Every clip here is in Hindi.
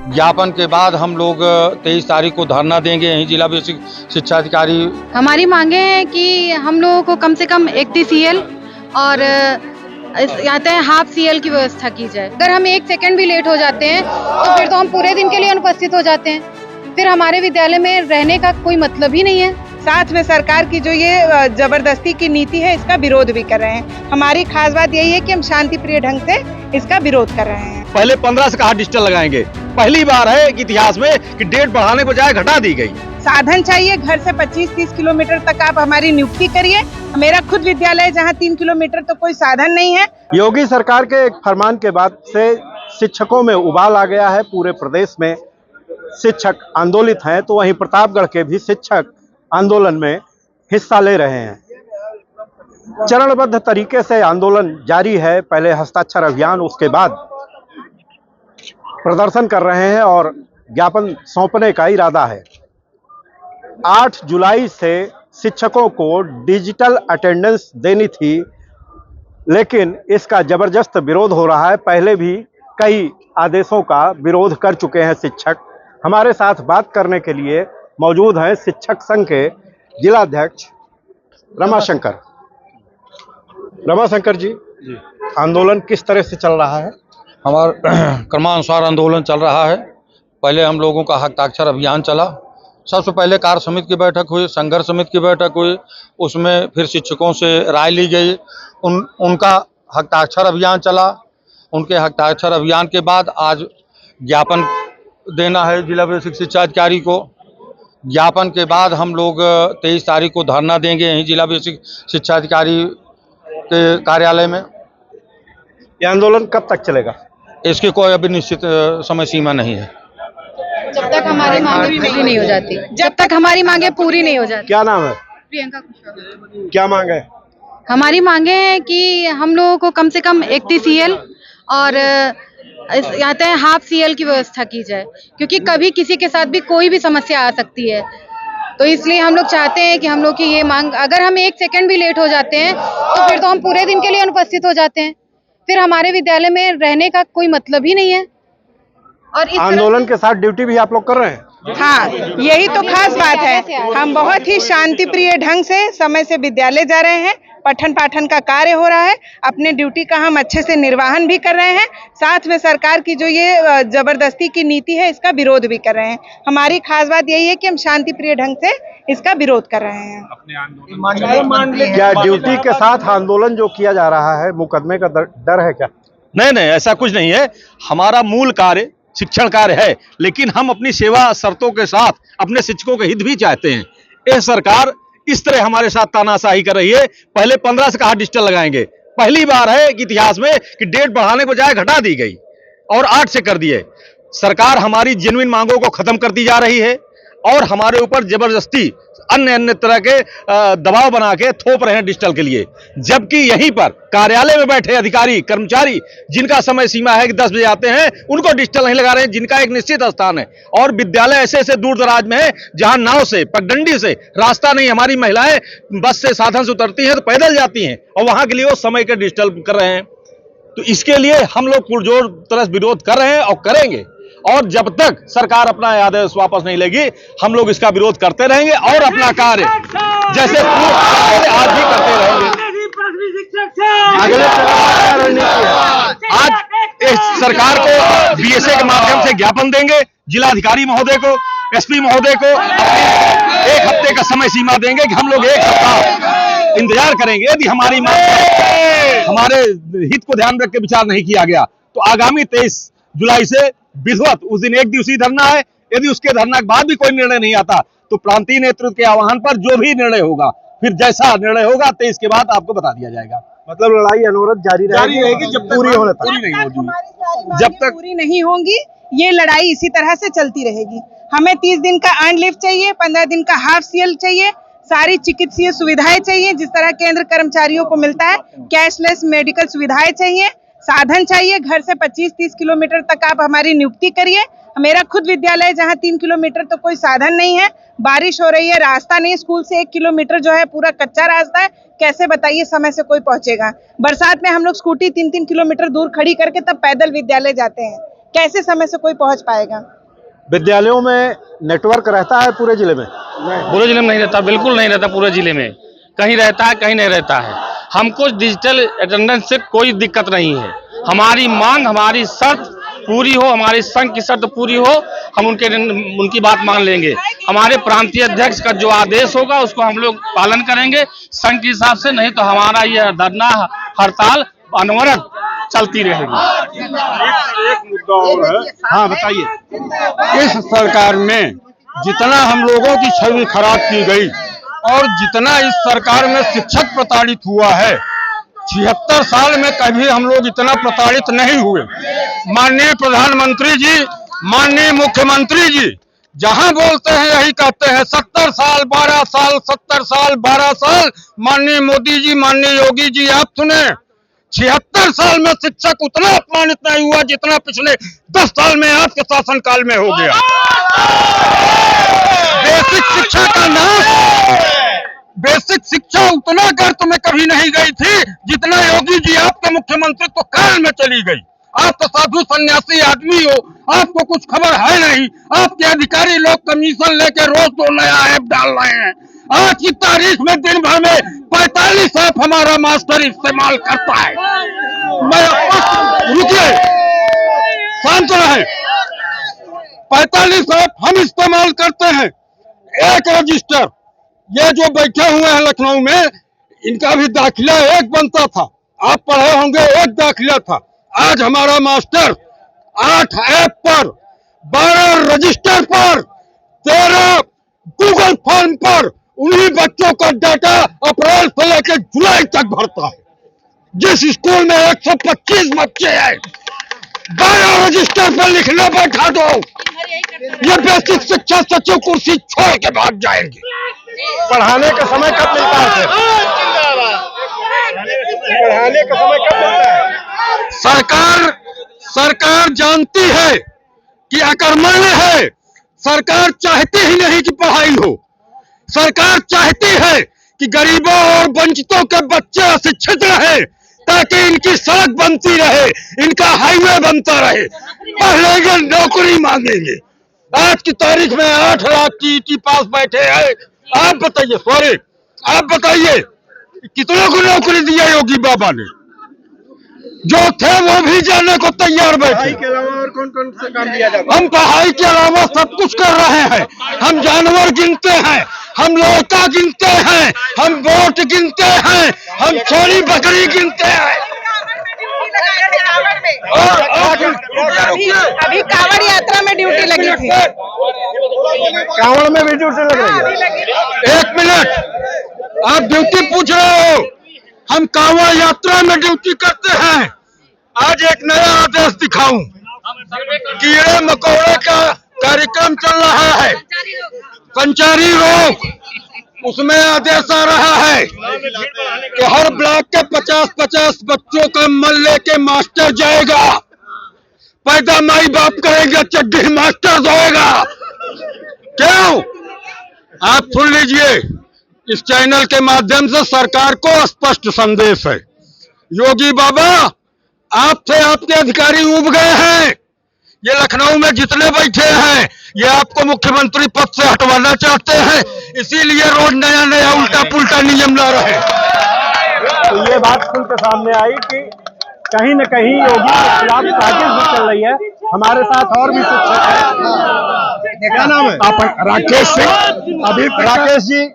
ज्ञापन के बाद हम लोग 23 तारीख को धरना देंगे यहीं जिला बेसिक शिक्षा अधिकारी। हमारी मांगे हैं कि हम लोगों को कम से कम 31 CL और आते हैं हाफ CL की व्यवस्था की जाए। अगर हम 1 सेकंड भी लेट हो जाते हैं तो फिर तो हम पूरे दिन के लिए अनुपस्थित हो जाते हैं, फिर हमारे विद्यालय में रहने का कोई मतलब ही नहीं है। साथ में सरकार की जो ये जबरदस्ती की नीति है इसका विरोध भी कर रहे हैं। हमारी खास बात यही है कि हम शांति प्रिय ढंग से इसका विरोध कर रहे हैं। पहले 15 से कहा डिजिटल लगाएंगे, पहली बार है कि इतिहास में कि डेट बढ़ाने को जाए घटा दी गई। साधन चाहिए, घर से 25-30 किलोमीटर तक आप हमारी नियुक्ति करिए। मेरा खुद विद्यालय जहाँ 3 किलोमीटर तो कोई साधन नहीं है। योगी सरकार के एक फरमान के बाद से शिक्षकों में उबाल आ गया है। पूरे प्रदेश में शिक्षक आंदोलित हैं, तो वहीं प्रतापगढ़ के भी शिक्षक आंदोलन में हिस्सा ले रहे हैं। चरणबद्ध तरीके से आंदोलन जारी है। पहले हस्ताक्षर अभियान, उसके बाद प्रदर्शन कर रहे हैं और ज्ञापन सौंपने का इरादा है। 8 जुलाई से शिक्षकों को डिजिटल अटेंडेंस देनी थी, लेकिन इसका जबरदस्त विरोध हो रहा है। पहले भी कई आदेशों का विरोध कर चुके हैं शिक्षक। हमारे साथ बात करने के लिए मौजूद हैं शिक्षक संघ के जिलाध्यक्ष रमाशंकर। रमाशंकर जी, आंदोलन किस तरह से चल रहा है? हमारा क्रमानुसार आंदोलन चल रहा है। पहले हम लोगों का हस्ताक्षर अभियान चला। सबसे पहले कार्य समिति की बैठक हुई, संघर्ष समिति की बैठक हुई, उसमें फिर शिक्षकों से राय ली गई। उनका हस्ताक्षर अभियान चला। उनके हस्ताक्षर अभियान के बाद आज ज्ञापन देना है जिला बेसिक शिक्षा अधिकारी को। ज्ञापन के बाद हम लोग 23 तारीख को धरना देंगे यहीं जिला बेसिक शिक्षा अधिकारी के कार्यालय में। ये आंदोलन कब तक चलेगा? इसकी कोई अभी निश्चित समय सीमा नहीं है। जब तक हमारी मांगे पूरी नहीं हो जाती, जब तक हमारी मांगे पूरी नहीं हो जाती। क्या नाम है? प्रियंका कुशवाहा। क्या मांग है? हमारी मांगे हैं कि हम लोगों को कम से कम 31 CL और आते हैं हाफ CL की व्यवस्था की जाए, क्योंकि कभी किसी के साथ भी कोई भी समस्या आ सकती है। तो इसलिए हम लोग चाहते हैं कि हम लोग की ये मांग, अगर हम 1 सेकंड भी लेट हो जाते हैं तो फिर तो हम पूरे दिन के लिए अनुपस्थित हो जाते हैं, फिर हमारे विद्यालय में रहने का कोई मतलब ही नहीं है। और इस आंदोलन के साथ ड्यूटी भी आप लोग कर रहे हैं? हाँ, यही तो खास बात है। हम बहुत ही शांति प्रिय ढंग से समय से विद्यालय जा रहे हैं। पठन पाठन का कार्य हो रहा है। अपने ड्यूटी का हम अच्छे से निर्वहन भी कर रहे हैं। साथ में सरकार की जो ये जबरदस्ती की नीति है इसका विरोध भी कर रहे हैं। हमारी खास बात यही है कि हम शांति प्रिय ढंग से इसका विरोध कर रहे हैं। क्या ड्यूटी के साथ आंदोलन जो किया जा रहा है, मुकदमे का डर है क्या? नहीं, ऐसा कुछ नहीं है। हमारा मूल कार्य शिक्षण कार्य है, लेकिन हम अपनी सेवा शर्तों के साथ अपने शिक्षकों के हित भी चाहते हैं। यह सरकार इस तरह हमारे साथ तानाशाही कर रही है। पहले 15 से कहा डिजिटल लगाएंगे, पहली बार है कि इतिहास में कि डेट बढ़ाने को जाए घटा दी गई और 8 से कर दिए। सरकार हमारी जेन्युइन मांगों को खत्म करती जा रही है और हमारे ऊपर जबरदस्ती अन्य तरह के दबाव बना के थोप रहे हैं डिजिटल के लिए। जबकि यहीं पर कार्यालय में बैठे अधिकारी कर्मचारी जिनका समय सीमा है कि 10 बजे आते हैं, उनको डिजिटल नहीं लगा रहे हैं, जिनका एक निश्चित स्थान है। और विद्यालय ऐसे दूर दराज में है जहां नाव से, पगडंडी से रास्ता नहीं। हमारी महिलाएं बस से, साधन से उतरती हैं तो पैदल जाती हैं और वहां के लिए वो समय के डिजिटल कर रहे हैं। तो इसके लिए हम लोग पुरजोर तरह विरोध कर रहे हैं और करेंगे। और जब तक सरकार अपना आदेश वापस नहीं लेगी, हम लोग इसका विरोध करते रहेंगे और अपना कार्य जैसे आज भी करते रहेंगे। आज इस सरकार को BSA के माध्यम से ज्ञापन देंगे, जिलाधिकारी महोदय को, SP महोदय को 1 हफ्ते का समय सीमा देंगे कि हम लोग 1 सप्ताह इंतजार करेंगे। यदि हमारी हमारे हित को ध्यान रख के विचार नहीं किया गया तो आगामी 23 जुलाई से विधिवत उस दिन 1 दिवसीय धरना है। यदि उसके धरना के बाद भी कोई निर्णय नहीं आता तो प्रांतीय नेतृत्व के आह्वान पर जो भी निर्णय होगा, फिर जैसा निर्णय होगा 23 के बाद आपको बता दिया जाएगा। मतलब लड़ाई अनवरत जारी रहेगी जब तक पूरी होने तक जब तक पूरी नहीं होंगी ये लड़ाई इसी तरह से चलती रहेगी। हमें 30 दिन का अर्न लीव चाहिए, 15 दिन का हाफ CL चाहिए, सारी चिकित्सीय सुविधाएं चाहिए जिस तरह केंद्र कर्मचारियों को मिलता है, कैशलेस मेडिकल सुविधाएं चाहिए, साधन चाहिए। घर से 25-30 किलोमीटर तक आप हमारी नियुक्ति करिए। मेरा खुद विद्यालय जहाँ 3 किलोमीटर तो कोई साधन नहीं है। बारिश हो रही है, रास्ता नहीं, स्कूल से 1 किलोमीटर जो है पूरा कच्चा रास्ता है। कैसे बताइए समय से कोई पहुंचेगा? बरसात में हम लोग स्कूटी 3-3 किलोमीटर दूर खड़ी करके तब पैदल विद्यालय जाते हैं, कैसे समय से कोई पहुंच पाएगा? विद्यालयों में नेटवर्क रहता है पूरे जिले में? पूरे जिले में नहीं रहता, बिल्कुल नहीं रहता पूरे जिले में। कहीं रहता है, कहीं नहीं रहता है। हमको डिजिटल अटेंडेंस से कोई दिक्कत नहीं है। हमारी मांग, हमारी शर्त पूरी हो, हमारी संघ की शर्त पूरी हो, हम उनकी बात मान लेंगे। हमारे प्रांतीय अध्यक्ष का जो आदेश होगा उसको हम लोग पालन करेंगे संघ के हिसाब से, नहीं तो हमारा यह धरना हड़ताल अनवरत चलती रहेगी। एक मुद्दा और है, हाँ बताइए। इस सरकार में जितना हम लोगों की छवि खराब की गई और जितना इस सरकार में शिक्षक प्रताड़ित हुआ है, 76 साल में कभी हम लोग इतना प्रताड़ित नहीं हुए। माननीय प्रधानमंत्री जी, माननीय मुख्यमंत्री जी जहां बोलते हैं यही कहते हैं 70 साल 12 साल 70 साल 12 साल। माननीय मोदी जी, माननीय योगी जी आप सुने, 76 साल में शिक्षक उतना अपमानित नहीं हुआ जितना पिछले 10 साल में आपके शासनकाल में हो गया। बेसिक शिक्षा का नाश, बेसिक शिक्षा उतना गर्त में कभी नहीं गई थी जितना योगी जी आपके मुख्यमंत्रित्व काल में चली गई। आप तो साधु सन्यासी आदमी हो, आपको कुछ खबर है नहीं। आपके अधिकारी लोग कमीशन लेके रोज तो नया ऐप डाल रहे हैं। आज की तारीख में दिन भर में 45 ऐप हमारा मास्टर इस्तेमाल करता है। मैं रुकिए, शांत रहे। 45 ऐप हम इस्तेमाल करते हैं। एक रजिस्टर, ये जो बैठे हुए हैं लखनऊ में, इनका भी दाखिला एक बनता था। आप पढ़े होंगे, एक दाखिला था। आज हमारा मास्टर 8 ऐप पर, 12 रजिस्टर पर, 13 गूगल फॉर्म पर उन्हीं बच्चों का डाटा अप्रैल से लेकर जुलाई तक भरता है। जिस स्कूल में 125 बच्चे हैं, 12 रजिस्टर पर लिखना बैठा दो। ये बेसिक शिक्षा सचिव कुर्सी छोड़ के भाग जाएंगे। पढ़ाने का समय कब मिलता है? पढ़ाने का समय कब मिलता है? सरकार जानती है कि अकर्मण्य है। सरकार चाहती ही नहीं कि पढ़ाई हो। सरकार चाहती है कि गरीबों और वंचितों के बच्चे अशिक्षित रहे ताकि इनकी सड़क बनती रहे, इनका हाईवे बनता रहे। पढ़ लेंगे, नौकरी मांगेंगे। आज की तारीख में 8 लाख टीटी पास बैठे हैं। आप बताइए, आप बताइए कितनों को नौकरी दिया योगी बाबा ने? जो थे वो भी जाने को तैयार बैठे। पढ़ाई के अलावा और कौन कौन से काम किया जाता है? हम पढ़ाई के अलावा सब कुछ कर रहे हैं। हम जानवर गिनते हैं, हम लौटा गिनते हैं, हम वोट गिनते हैं, हम छोरी बकरी गिनते हैं। अभी कांवड़ यात्रा में ड्यूटी लगी थी। कांवड़ में भी ड्यूटी लग रही है? एक मिनट, आप ड्यूटी पूछ रहे हो, हम कांवड़ यात्रा में ड्यूटी करते हैं। आज एक नया आदेश दिखाऊं, कीड़े मकोड़े का कार्यक्रम चल रहा है, संचारी रोग, उसमें आदेश आ रहा है कि हर ब्लॉक के 50-50 बच्चों का मन लेके मास्टर जाएगा। पैदा माई बाप करेगा, चड्डी मास्टर धोएगा। क्यों? आप सुन लीजिए, इस चैनल के माध्यम से सरकार को स्पष्ट संदेश है। योगी बाबा, आपसे आपके अधिकारी उब गए हैं। ये लखनऊ में जितने बैठे हैं, ये आपको मुख्यमंत्री पद से हटवाना चाहते हैं, इसीलिए रोज नया नया उल्टा पुल्टा नियम ला रहे हैं। तो ये बात खुल के सामने आई कि कहीं न कहीं योगी के खिलाफ साजिश भी चल रही है। हमारे साथ और भी शिक्षक हैं। क्या नाम है? राकेश सिंह। अभी राकेश जी,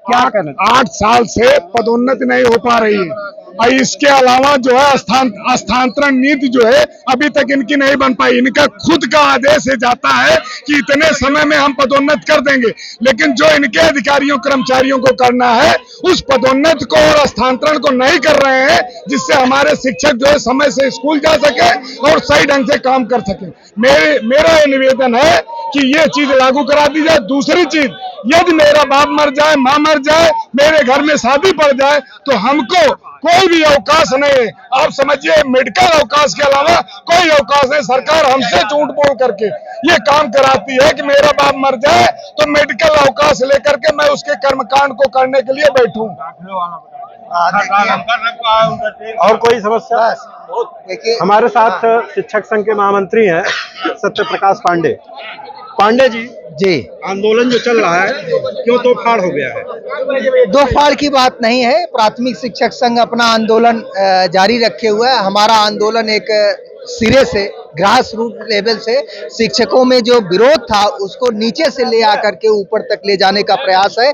क्या करें? 8 साल से पदोन्नति नहीं हो पा रही है और इसके अलावा जो है स्थानांतरण नीति जो है अभी तक इनकी नहीं बन पाई। इनका खुद का आदेश जाता है कि इतने समय में हम पदोन्नत कर देंगे, लेकिन जो इनके अधिकारियों कर्मचारियों को करना है उस पदोन्नत को और स्थानांतरण को नहीं कर रहे हैं, जिससे हमारे शिक्षक जो है समय से स्कूल जा सके और सही ढंग से काम कर सके। मेरा ये निवेदन है कि ये चीज लागू करा दी जाए। दूसरी चीज, यदि मेरा बाप मर जाए, माँ मर जाए, मेरे घर में शादी पड़ जाए तो हमको कोई भी अवकाश नहीं है। आप समझिए, मेडिकल अवकाश के अलावा कोई अवकाश नहीं। सरकार हमसे झूठ बोल करके ये काम कराती है कि मेरा बाप मर जाए तो मेडिकल अवकाश लेकर के मैं उसके कर्मकांड को करने के लिए बैठूं। और कोई समस्या? हमारे साथ शिक्षक संघ के महामंत्री हैं सत्य प्रकाश पांडे। पांडे जी, जी, आंदोलन जो चल रहा है क्यों तो फाड़ हो गया है? दो फाड़ की बात नहीं है। प्राथमिक शिक्षक संघ अपना आंदोलन जारी रखे हुए है। हमारा आंदोलन एक सिरे से, ग्रास रूट लेवल से शिक्षकों में जो विरोध था उसको नीचे से ले आकर के ऊपर तक ले जाने का प्रयास है।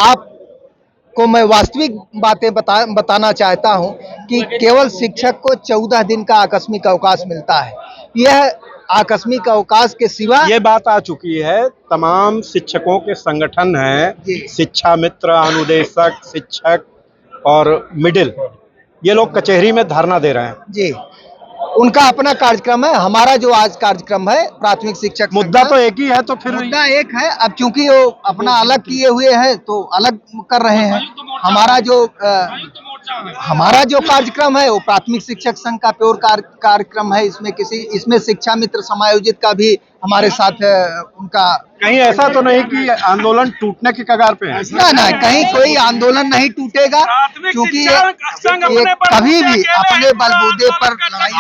आपको मैं वास्तविक बातें बताना चाहता हूं कि केवल शिक्षक को 14 दिन का आकस्मिक अवकाश मिलता है। यह आकस्मिक अवकाश के सिवा ये बात आ चुकी है, तमाम शिक्षकों के संगठन हैं, शिक्षा मित्र, अनुदेशक, शिक्षक और मिडिल, ये लोग कचहरी में धरना दे रहे हैं। जी, उनका अपना कार्यक्रम है। हमारा जो आज कार्यक्रम है प्राथमिक शिक्षक, मुद्दा तो एक ही है, तो फिर मुद्दा एक है। अब क्योंकि वो अपना अलग किए हुए हैं तो अलग कर रहे हैं। हमारा जो कार्यक्रम है वो प्राथमिक शिक्षक संघ का प्योर कार्यक्रम है। इसमें शिक्षा मित्र समायोजित का भी हमारे साथ उनका, कहीं ऐसा तो नहीं कि आंदोलन टूटने के कगार पे है? ना, कहीं कोई आंदोलन नहीं टूटेगा, क्योंकि ये कभी भी अपने बलबूते पर लड़ाई।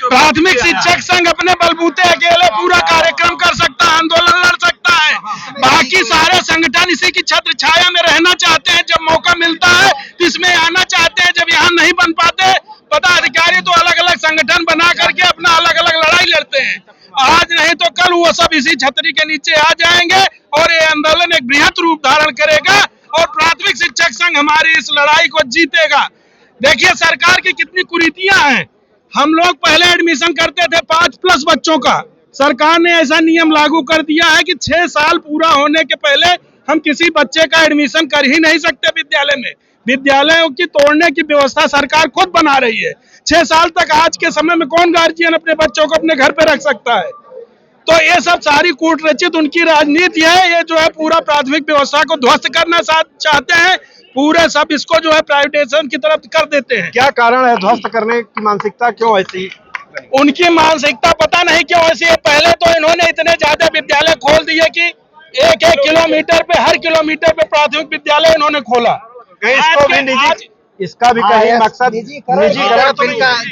प्राथमिक शिक्षक संघ अपने बलबूते अकेले पूरा कार्यक्रम कर सकता है, आंदोलन लड़ सकता है। बाकी सारे संगठन इसी की छत्र छाया में रहना चाहते हैं। जब मौका मिलता है तो इसमें आना चाहते हैं, जब यहाँ नहीं बन पाते पदाधिकारी तो अलग अलग संगठन बना करके अपना अलग अलग लड़ाई लड़ते हैं। आज नहीं तो कल वो सब इसी छतरी के नीचे आ जाएंगे और ये आंदोलन एक बृहत रूप धारण करेगा और प्राथमिक शिक्षक संघ हमारी इस लड़ाई को जीतेगा। देखिए सरकार की कितनी कुरीतियां हैं। हम लोग पहले एडमिशन करते थे 5+ बच्चों का, सरकार ने ऐसा नियम लागू कर दिया है कि 6 साल पूरा होने के पहले हम किसी बच्चे का एडमिशन कर ही नहीं सकते विद्यालय में। विद्यालयों की तोड़ने की व्यवस्था सरकार खुद बना रही है। 6 साल तक आज के समय में कौन गार्जियन अपने बच्चों को अपने घर पे रख सकता है? तो ये सब सारी कूट रचित उनकी राजनीति है। ये जो है पूरा प्राथमिक व्यवस्था को ध्वस्त करना चाहते हैं, पूरे सब इसको जो है प्राइवेटाइजेशन की तरफ कर देते हैं। क्या कारण है ध्वस्त करने की मानसिकता क्यों ऐसी? उनकी मानसिकता पता नहीं क्यों ऐसी है। पहले तो इन्होंने इतने ज्यादा विद्यालय खोल दिए कि 1-1 किलोमीटर पे, हर किलोमीटर पे प्राथमिक विद्यालय इन्होंने खोला। इसको भी निजी, इसका भी कहीं मकसद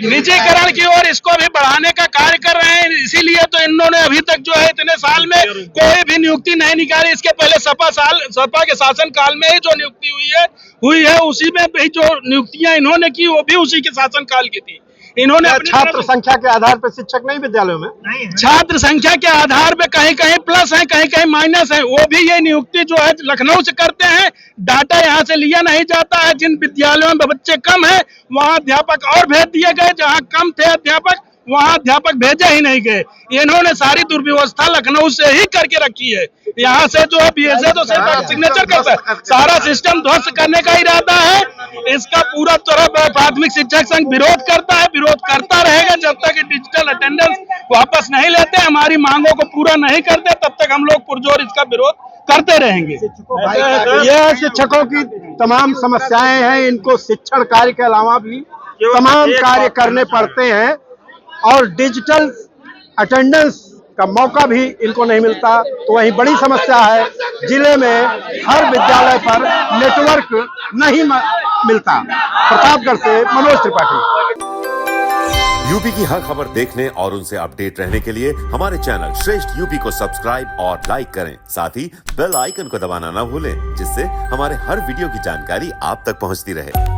निजीकरण की ओर इसको भी बढ़ाने का कार्य कर रहे हैं। इसीलिए तो इन्होंने अभी तक जो है इतने साल में कोई भी नियुक्ति नहीं निकाली। इसके पहले सपा के शासन काल में ही जो नियुक्ति हुई है उसी में भी जो नियुक्तियां इन्होंने की वो भी उसी के शासन काल की थी। इन्होंने छात्र संख्या के आधार पर शिक्षक नहीं विद्यालयों में, छात्र संख्या के आधार पे कहीं कहीं प्लस है, कहीं कहीं माइनस है। वो भी ये नियुक्ति जो है लखनऊ से करते हैं। डाटा यहाँ से लिया नहीं जाता है। जिन विद्यालयों में बच्चे कम है वहाँ अध्यापक और भेज दिए गए, जहाँ कम थे अध्यापक वहाँ अध्यापक भेजे ही नहीं गए। इन्होंने सारी दुर्व्यवस्था लखनऊ से ही करके रखी है। यहाँ से जो है बीएसए तो सिर्फ सिग्नेचर करता है, सारा सिस्टम ध्वस्त करने का इरादा है। इसका पूरा तरह प्राथमिक शिक्षक संघ विरोध करता है, विरोध करता रहेगा जब तक डिजिटल अटेंडेंस वापस नहीं लेते, हमारी मांगों को पूरा नहीं करते, तब तक हम लोग पुरजोर इसका विरोध करते रहेंगे। यह शिक्षकों की तमाम समस्याएं हैं। इनको शिक्षण कार्य के अलावा भी तमाम कार्य करने पड़ते हैं और डिजिटल अटेंडेंस का मौका भी इनको नहीं मिलता। तो वही बड़ी समस्या है, जिले में हर विद्यालय पर नेटवर्क नहीं मिलता। प्रतापगढ़ से मनोज त्रिपाठी। यूपी की हर खबर देखने और उनसे अपडेट रहने के लिए हमारे चैनल श्रेष्ठ यूपी को सब्सक्राइब और लाइक करें। साथ ही बेल आइकन को दबाना ना भूलें, जिससे हमारे हर वीडियो की जानकारी आप तक पहुंचती रहे।